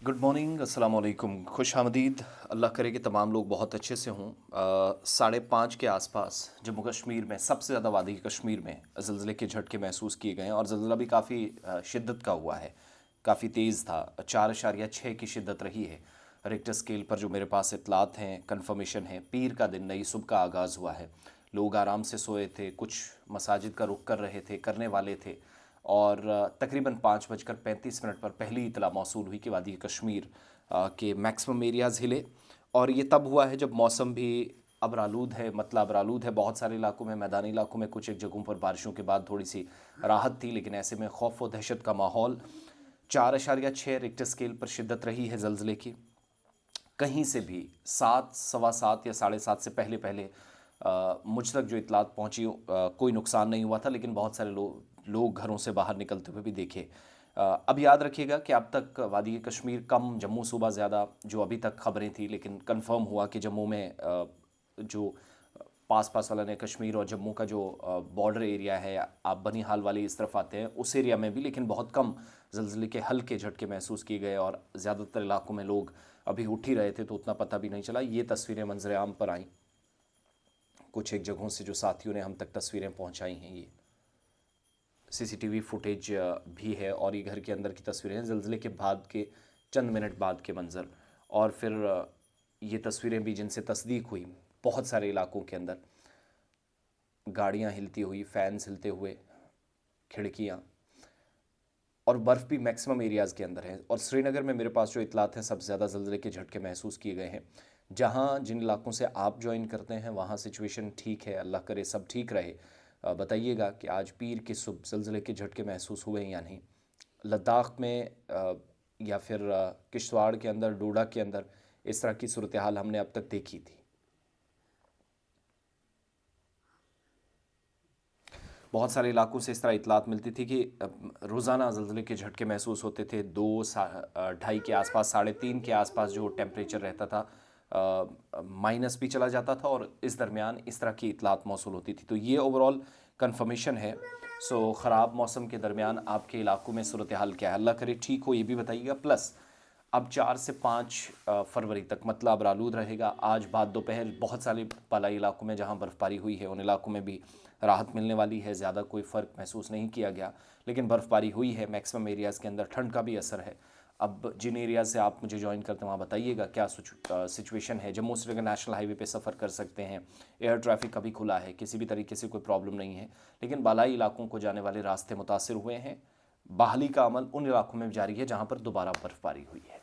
Good morning, अस्सलाम वालेकुम, खुश आमदीद। अल्लाह करे कि तमाम लोग बहुत अच्छे से हों। 5:30 के आसपास जम्मू कश्मीर में, सबसे ज़्यादा वादी कश्मीर में ज़लज़ले के झटके महसूस किए गए हैं और ज़लज़ला भी काफ़ी शिद्दत का हुआ है, काफ़ी तेज़ था। 4.6 की शिद्दत रही है रिक्टर स्केल पर। जो मेरे पास इतलात हैं, कंफर्मेशन है, पीर का दिन, नई सुबह का आगाज़ हुआ है। लोग आराम से सोए थे, कुछ मसाजिद का रुख कर रहे थे, करने वाले थे। और तकरीबन 5:35 पर पहली इतला मौसूल हुई कि वादी कश्मीर के मैक्सिमम एरियाज़ हिले। और ये तब हुआ है जब मौसम भी अबरालूद है, मतलब अबरालूद है। बहुत सारे इलाकों में, मैदानी इलाकों में कुछ एक जगहों पर बारिशों के बाद थोड़ी सी राहत थी, लेकिन ऐसे में खौफ व दहशत का माहौल। 4.6 रिक्टर स्केल पर शिद्दत रही है ज़लज़ले की। कहीं से भी 7, सवा 7 या 7:30 से पहले पहले मुझ तक जो इतलात पहुंची, कोई नुकसान नहीं हुआ था, लेकिन बहुत सारे लोग घरों से बाहर निकलते हुए भी देखे। अब याद रखिएगा कि अब तक वादी कश्मीर कम, जम्मू सूबा ज़्यादा, जो अभी तक खबरें थी। लेकिन कंफर्म हुआ कि जम्मू में जो पास वाला ने कश्मीर और जम्मू का जो बॉर्डर एरिया है, आप बनिहाल वाली इस तरफ आते हैं, उस एरिया में भी लेकिन बहुत कम ज़लज़ले के हल्के झटके महसूस किए गए। और ज़्यादातर इलाकों में लोग अभी उठ ही रहे थे, तो उतना पता भी नहीं चला। ये तस्वीरें मंजर आम पर आईं कुछ एक जगहों से, जो साथियों ने हम तक तस्वीरें पहुंचाई हैं। ये सीसीटीवी फुटेज भी है और ये घर के अंदर की तस्वीरें हैं, ज़लज़ले के बाद के चंद मिनट बाद के मंज़र। और फिर ये तस्वीरें भी जिनसे तस्दीक हुई बहुत सारे इलाकों के अंदर, गाड़ियाँ हिलती हुई, फ़ैन्स हिलते हुए, खिड़कियाँ, और बर्फ़ भी मैक्सिमम एरियाज़ के अंदर है। और श्रीनगर में मेरे पास जो इतलात हैं, सबसे ज़्यादा ज़लज़ले के झटके महसूस किए गए हैं। जहाँ जिन इलाकों से आप ज्वाइन करते हैं वहाँ सिचुएशन ठीक है, अल्लाह करे सब ठीक रहे। बताइएगा कि आज पीर की सुबह ज़लज़ले के झटके महसूस हुए हैं या नहीं। लद्दाख में या फिर किश्तवाड़ के अंदर, डोडा के अंदर इस तरह की सूरत हाल हमने अब तक देखी थी। बहुत सारे इलाकों से इस तरह इतलात मिलती थी कि रोज़ाना ज़लज़ले के झटके महसूस होते थे। 2, 2:30 के आसपास, 3:30 के आसपास जो टेम्परेचर रहता था, माइनस भी चला जाता था, और इस दरमियान इस तरह की इतलात मौसूल होती थी। तो ये ओवरऑल कंफर्मेशन है। सो ख़राब मौसम के दरमियान आपके इलाकों में सूरत हाल क्या है, अल्लाह करे ठीक हो, ये भी बताइएगा। प्लस अब 4 से 5 फरवरी तक मतलब अबरालूद रहेगा। आज बाद दोपहर बहुत सारे पलाई इलाकों में जहां बर्फ़बारी हुई है, उन इलाकों में भी राहत मिलने वाली है। ज़्यादा कोई फ़र्क महसूस नहीं किया गया, लेकिन बर्फ़बारी हुई है। मैक्सिमम एरियाज़ के अंदर ठंड का भी असर है। अब जिन एरिया से आप मुझे ज्वाइन करते हैं वहाँ बताइएगा क्या सिचुएशन है। जम्मू श्रीनगर नेशनल हाईवे पे सफ़र कर सकते हैं, एयर ट्रैफिक अभी खुला है, किसी भी तरीके से कोई प्रॉब्लम नहीं है। लेकिन बालाई इलाकों को जाने वाले रास्ते मुतासर हुए हैं। बहाली का अमल उन इलाकों में जारी है जहाँ पर दोबारा बर्फ़बारी हुई है।